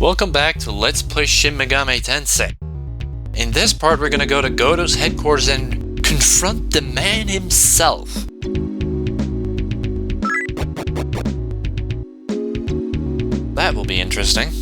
Welcome back to Let's Play Shin Megami Tensei. In this part we're gonna go to Goto's headquarters and confront the man himself. That will be interesting.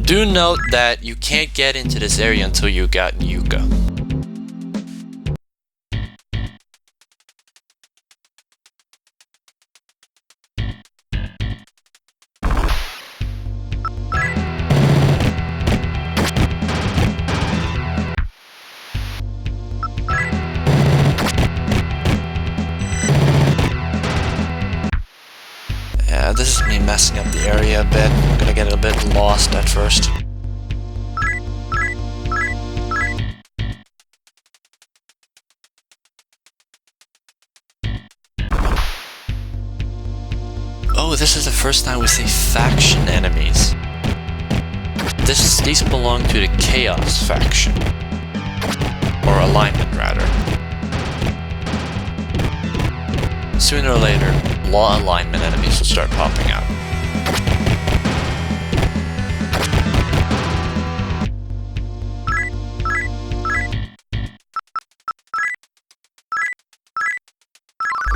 Do note that you can't get into this area until you got Yuka. Yeah, this is me messing up the area a bit. I'm gonna get a bit lost at first. Oh, this is the first time we see faction enemies. These belong to the Chaos faction. Or alignment, rather. Sooner or later, law alignment enemies will start popping out.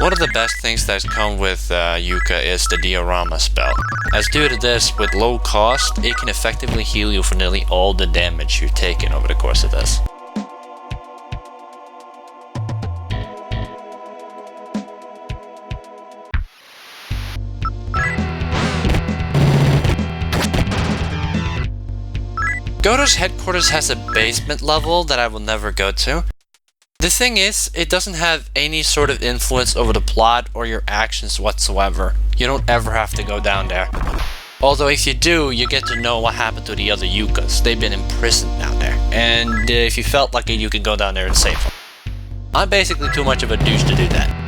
One of the best things that come with Yuka is the diorama spell, as due to this, with low cost, it can effectively heal you for nearly all the damage you've taken over the course of this. Goto's headquarters has a basement level that I will never go to. The thing is, it doesn't have any sort of influence over the plot or your actions whatsoever. You don't ever have to go down there. Although if you do, you get to know what happened to the other Yukas. They've been imprisoned down there. And if you felt like it, you could go down there and save them. I'm basically too much of a douche to do that.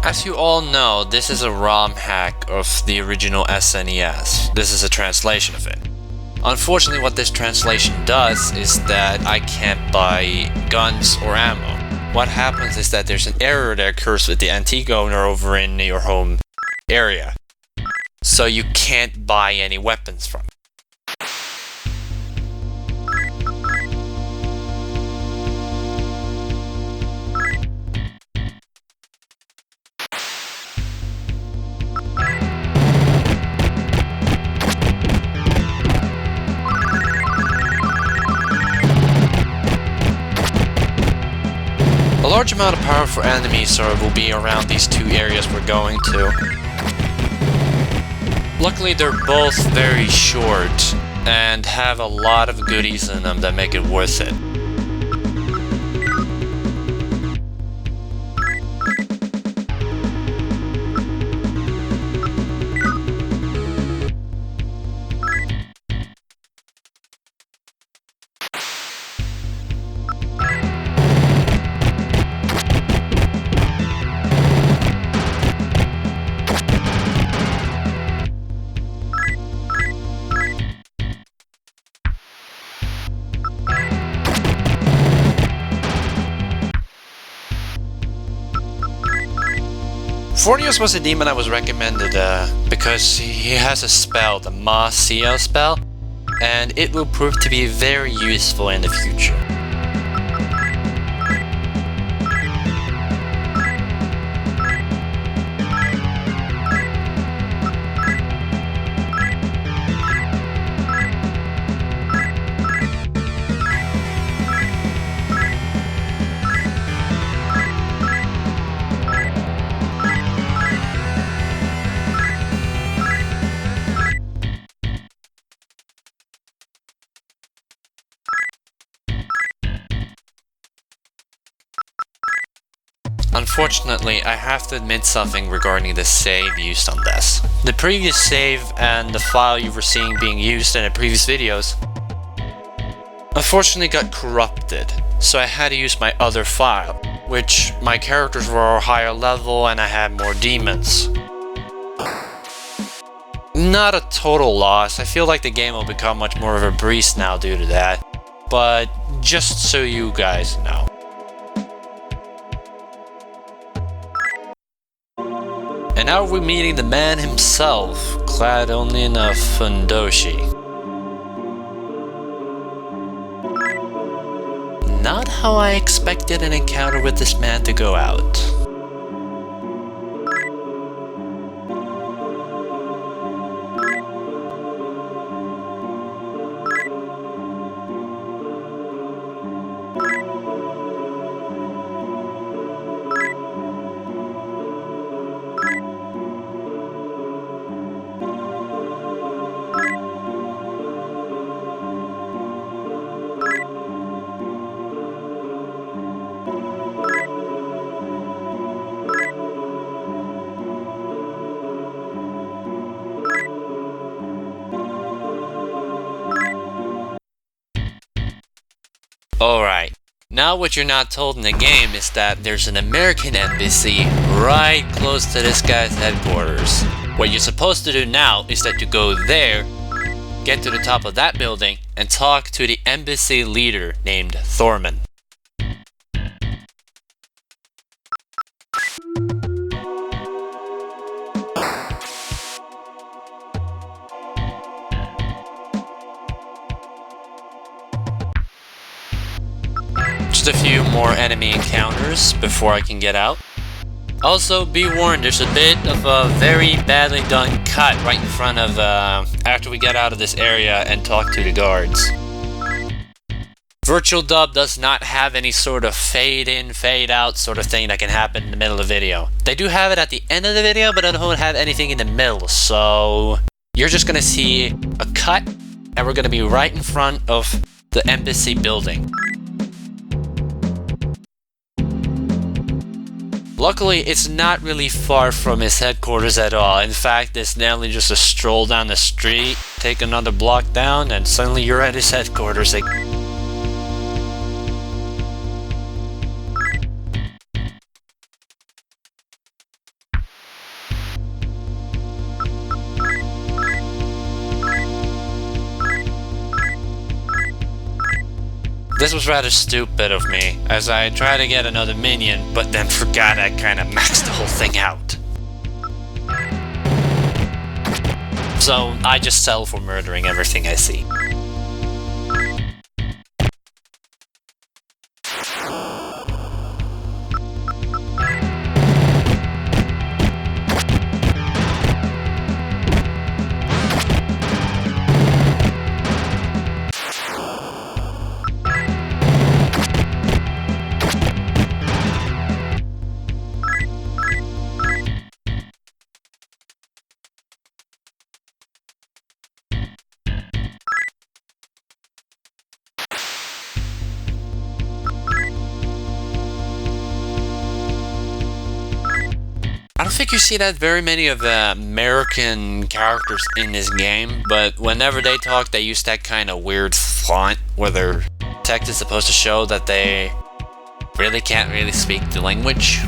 As you all know, this is a ROM hack of the original SNES. This is a translation of it. Unfortunately, what this translation does is that I can't buy guns or ammo. What happens is that there's an error that occurs with the antique owner over in your home area. So you can't buy any weapons from it. A large amount of powerful enemies will be around these two areas we're going to. Luckily, they're both very short and have a lot of goodies in them that make it worth it. Fornius was a demon I was recommended because he has a spell, the Ma Seo spell, and it will prove to be very useful in the future. Unfortunately, I have to admit something regarding the save used on this. The previous save and the file you were seeing being used in the previous videos unfortunately got corrupted, so I had to use my other file, which my characters were higher level and I had more demons. Not a total loss, I feel like the game will become much more of a breeze now due to that, but just so you guys know. And now we're meeting the man himself, clad only in a fundoshi. Not how I expected an encounter with this man to go out. Alright, now what you're not told in the game is that there's an American embassy right close to this guy's headquarters. What you're supposed to do now is that you go there, get to the top of that building, and talk to the embassy leader named Thorman. Just a few more enemy encounters before I can get out. Also, be warned, there's a bit of a very badly done cut right in front of, after we get out of this area and talk to the guards. Virtual Dub does not have any sort of fade in, fade out sort of thing that can happen in the middle of the video. They do have it at the end of the video, but they don't have anything in the middle, so you're just gonna see a cut, and we're gonna be right in front of the embassy building. Luckily, it's not really far from his headquarters at all. In fact, it's nearly just a stroll down the street, take another block down, and suddenly you're at his headquarters. This was rather stupid of me, as I tried to get another minion, but then forgot I kinda maxed the whole thing out. So I just settle for murdering everything I see. I don't think you see that very many of the American characters in this game, but whenever they talk, they use that kind of weird font where their text is supposed to show that they really can't really speak the language.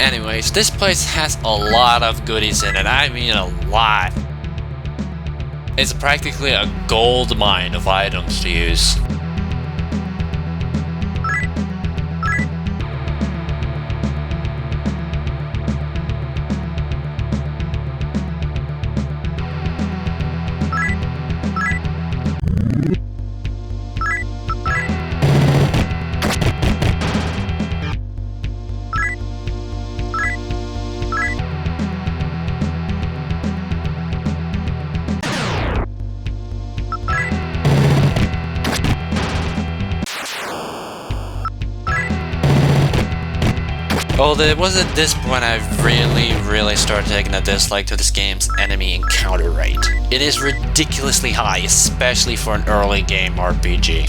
Anyways, this place has a lot of goodies in it, I mean a lot. It's practically a gold mine of items to use. Although it was at this point I really started taking a dislike to this game's enemy encounter rate. It is ridiculously high, especially for an early game RPG.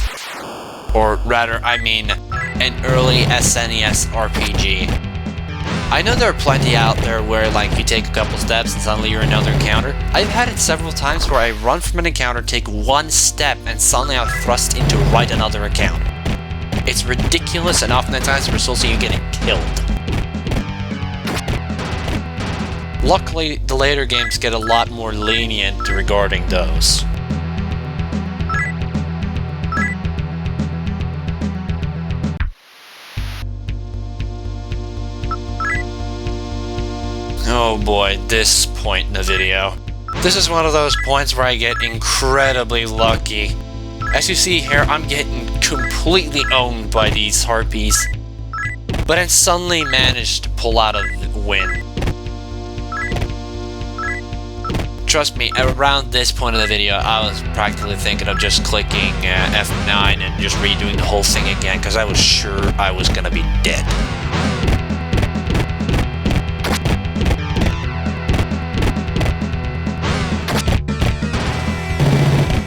Or rather, I mean, an early SNES RPG. I know there are plenty out there where like you take a couple steps and suddenly you're in another encounter. I've had it several times where I run from an encounter, take one step, and suddenly I'm thrust into right another encounter. It's ridiculous and oftentimes results in you getting killed. Luckily, the later games get a lot more lenient regarding those. Oh boy, this point in the video. This is one of those points where I get incredibly lucky. As you see here, I'm getting completely owned by these harpies, but I suddenly managed to pull out a win. Trust me, around this point of the video, I was practically thinking of just clicking F9 and just redoing the whole thing again, because I was sure I was gonna be dead.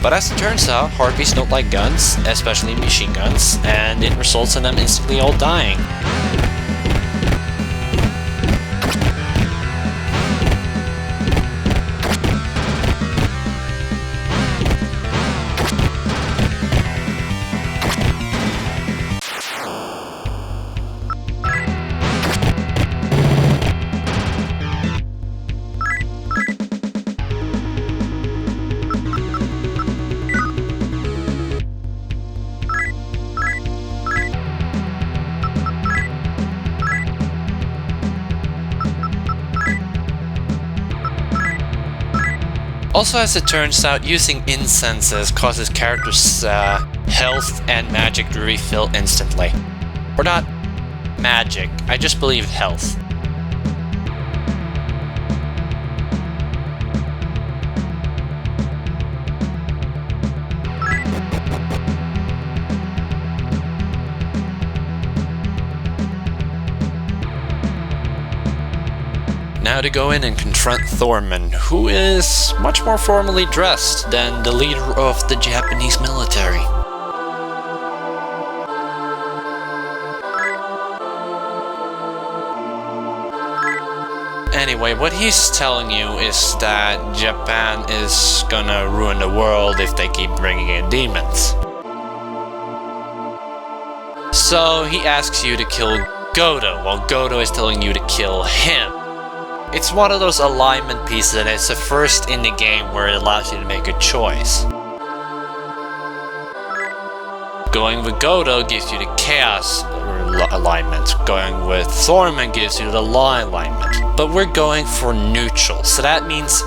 But as it turns out, harpies don't like guns, especially machine guns, and it results in them instantly all dying. Also, as it turns out, using incenses causes characters' health and magic to refill instantly. Or not magic, I just believe health. Now to go in and confront Thorman, who is much more formally dressed than the leader of the Japanese military. Anyway, what he's telling you is that Japan is gonna ruin the world if they keep bringing in demons. So he asks you to kill Godo, while Godo is telling you to kill him. It's one of those alignment pieces, and it's the first in the game where it allows you to make a choice. Going with Godo gives you the Chaos alignment. Going with Thorman gives you the Law alignment. But we're going for neutral, so that means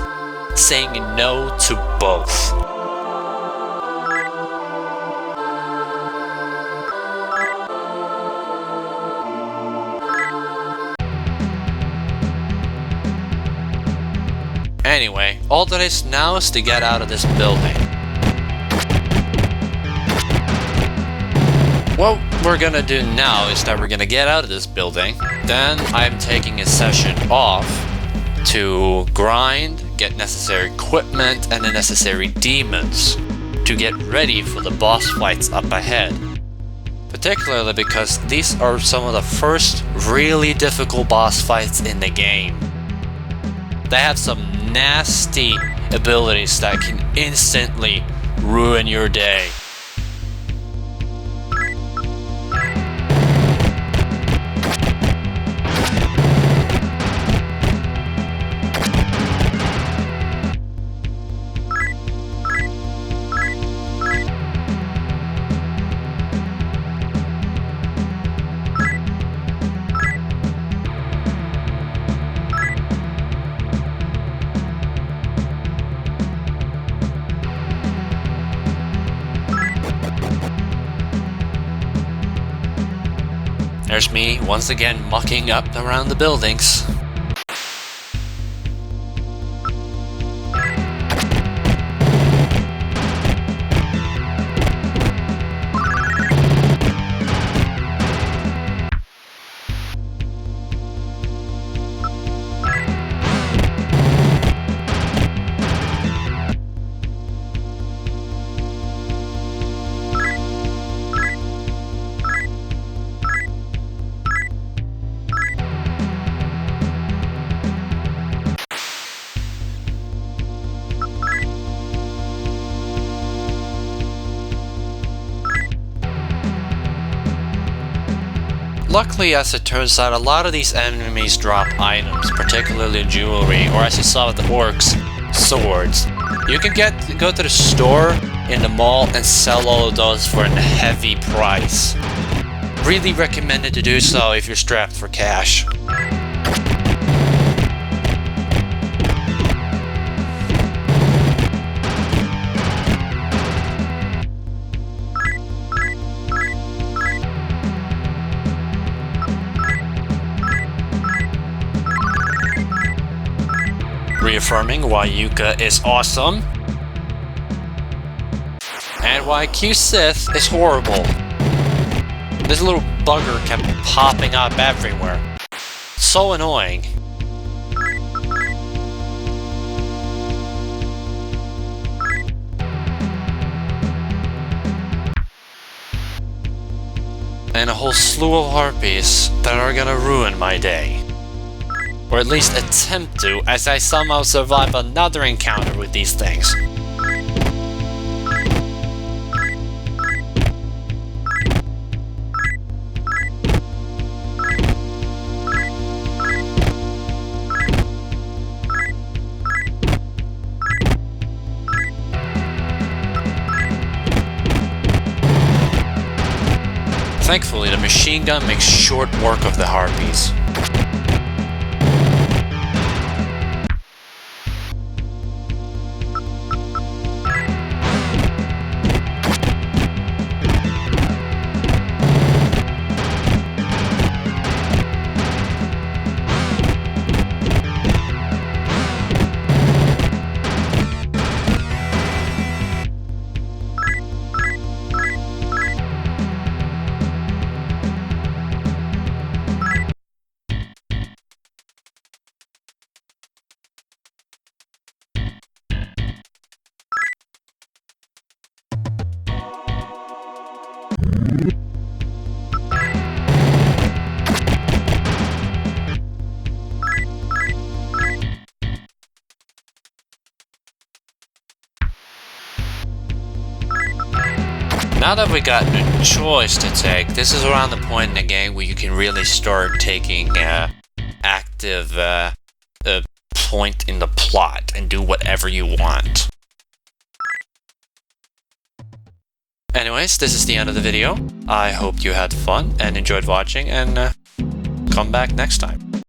saying no to both. Anyway, all that is now is to get out of this building. What we're gonna do now is that we're gonna get out of this building, then I'm taking a session off to grind, get necessary equipment and the necessary demons to get ready for the boss fights up ahead. Particularly because these are some of the first really difficult boss fights in the game. They have some nasty abilities that can instantly ruin your day. There's me, once again, mucking up around the buildings. luckily, as it turns out, a lot of these enemies drop items, particularly jewelry, or as you saw with the orcs, swords. You can go to the store in the mall and sell all of those for a heavy price. Really recommended to do so if you're strapped for cash. Reaffirming why Yuka is awesome, and why Q-Sith is horrible. This little bugger kept popping up everywhere. So annoying. And a whole slew of harpies that are gonna ruin my day. Or at least attempt to, as I somehow survive another encounter with these things. Thankfully, the machine gun makes short work of the harpies. Now that we got a choice to take, this is around the point in the game where you can really start taking active point in the plot and do whatever you want. Anyways, this is the end of the video. I hope you had fun and enjoyed watching, and come back next time.